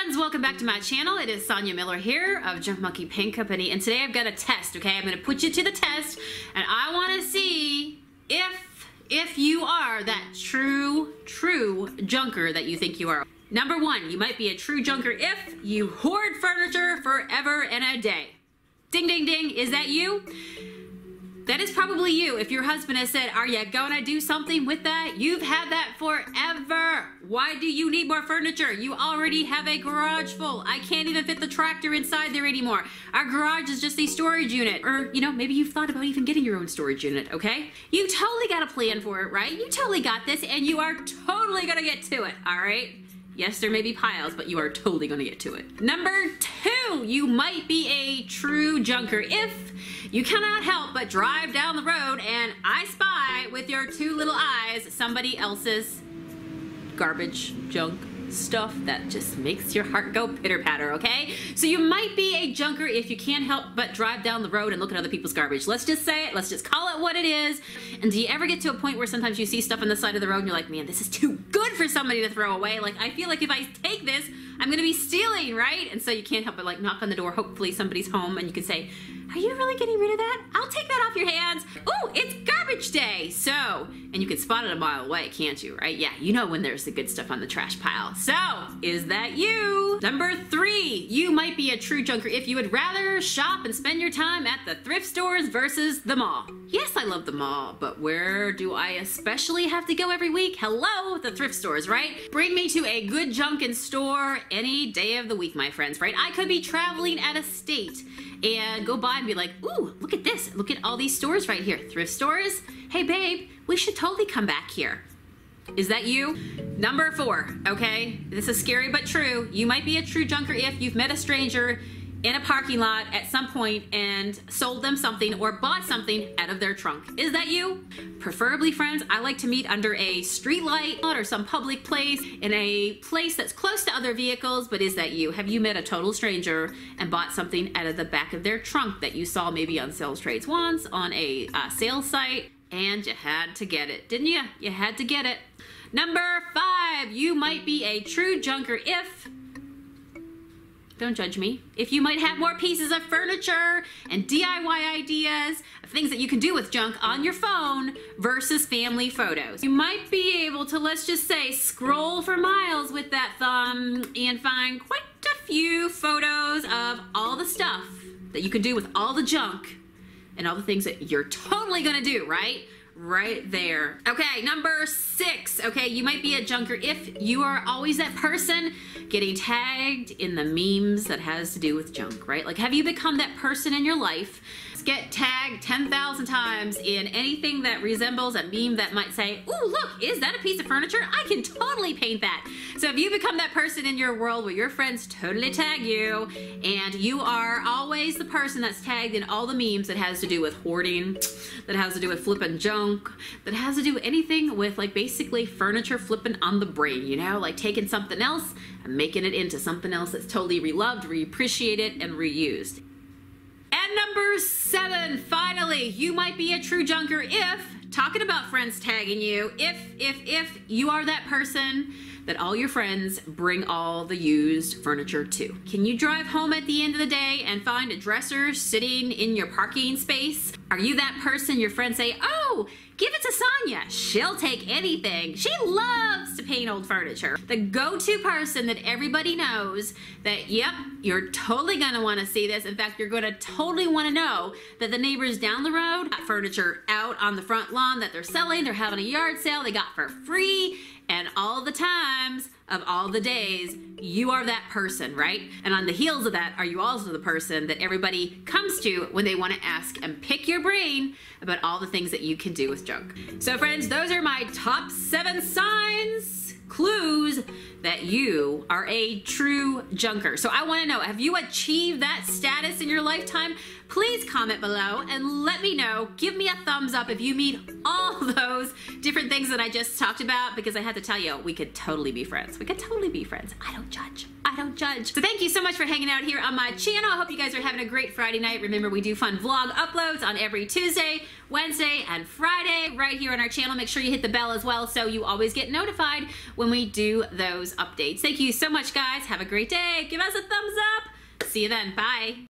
friends, welcome back to my channel. It is Sonia Miller here of Junk Monkey Paint Company, and today I've got a test, okay? I'm gonna put you to the test, and I wanna see if you are that true junker that you think you are. Number one, you might be a true junker if you hoard furniture forever and a day. Ding, ding, ding, is that you? That is probably you. If your husband has said, are you gonna do something with that? You've had that forever. Why do you need more furniture? You already have a garage full. I can't even fit the tractor inside there anymore. Our garage is just a storage unit. Or, you know, maybe you've thought about even getting your own storage unit, okay? You totally got a plan for it, right? You totally got this, and you are totally gonna get to it, all right? Yes, there may be piles, but you are totally gonna get to it. Number two, you might be a true junker if you cannot help but drive down the road and I spy with your two little eyes somebody else's garbage, junk, stuff that just makes your heart go pitter-patter, okay? So you might be a junker if you can't help but drive down the road and look at other people's garbage. Let's just say it. Let's just call it what it is. And do you ever get to a point where sometimes you see stuff on the side of the road and you're like, man, this is too good for somebody to throw away. Like, I feel like if I take this, I'm gonna be stealing, right? And so you can't help but like knock on the door. Hopefully somebody's home and you can say, are you really getting rid of that? I'll take that off your hands. Ooh, it's garbage day. So, and you can spot it a mile away, can't you, right? Yeah, you know when there's the good stuff on the trash pile. So, is that you? Number three, you might be a true junker if you would rather shop and spend your time at the thrift stores versus the mall. Yes, I love the mall, but where do I especially have to go every week? Hello, the thrift stores, right? Bring me to a good junkin' store any day of the week, my friends, right? I could be traveling out of state and go by and be like, ooh, look at this. Look at all these stores right here. Thrift stores. Hey, babe, we should totally come back here. Is that you? Number four, okay? This is scary but true. You might be a true junker if you've met a stranger in a parking lot at some point and sold them something or bought something out of their trunk. Is that you? Preferably, friends, I like to meet under a street light or some public place, in a place that's close to other vehicles, but is that you? Have you met a total stranger and bought something out of the back of their trunk that you saw maybe on Sales Trades once, on a sales site, and you had to get it, didn't you? You had to get it. Number five, you might be a true junker if, don't judge me, if you might have more pieces of furniture and DIY ideas of things that you can do with junk on your phone versus family photos. You might be able to, let's just say, scroll for miles with that thumb and find quite a few photos of all the stuff that you can do with all the junk and all the things that you're totally gonna do, right? Right there. Okay, number six. Okay, you might be a junker if you are always that person getting tagged in the memes that has to do with junk, right? Like, have you become that person in your life? Get tagged 10,000 times in anything that resembles a meme that might say, ooh, look, is that a piece of furniture? I can totally paint that. So if you become that person in your world where your friends totally tag you and you are always the person that's tagged in all the memes that has to do with hoarding, that has to do with flipping junk, that has to do with anything with like basically furniture flipping on the brain, you know, like taking something else and making it into something else that's totally reloved, reappreciated, and reused. And number seven, finally, you might be a true junker if, talking about friends tagging you, if you are that person that all your friends bring all the used furniture to. Can you drive home at the end of the day and find a dresser sitting in your parking space? Are you that person your friends say, oh, give it to Sonia, she'll take anything. She loves to paint old furniture. The go-to person that everybody knows that, yep, you're totally gonna wanna see this. In fact, you're gonna totally wanna know that the neighbors down the road got furniture out on the front lawn that they're selling, they're having a yard sale, they got for free, and all the times of all the days, you are that person, right? And on the heels of that, are you also the person that everybody comes to when they want to ask and pick your brain about all the things that you can do with junk? So friends, those are my top 7 signs, clues that you are a true junker. So I want to know, have you achieved that status in your lifetime? please comment below and let me know. Give me a thumbs up if you meet all those different things that I just talked about, because I have to tell you, we could totally be friends. We could totally be friends. I don't judge. I don't judge. So thank you so much for hanging out here on my channel. I hope you guys are having a great Friday night. Remember, we do fun vlog uploads on every Tuesday, Wednesday, and Friday right here on our channel. Make sure you hit the bell as well so you always get notified when we do those updates. Thank you so much, guys. Have a great day. Give us a thumbs up. See you then. Bye.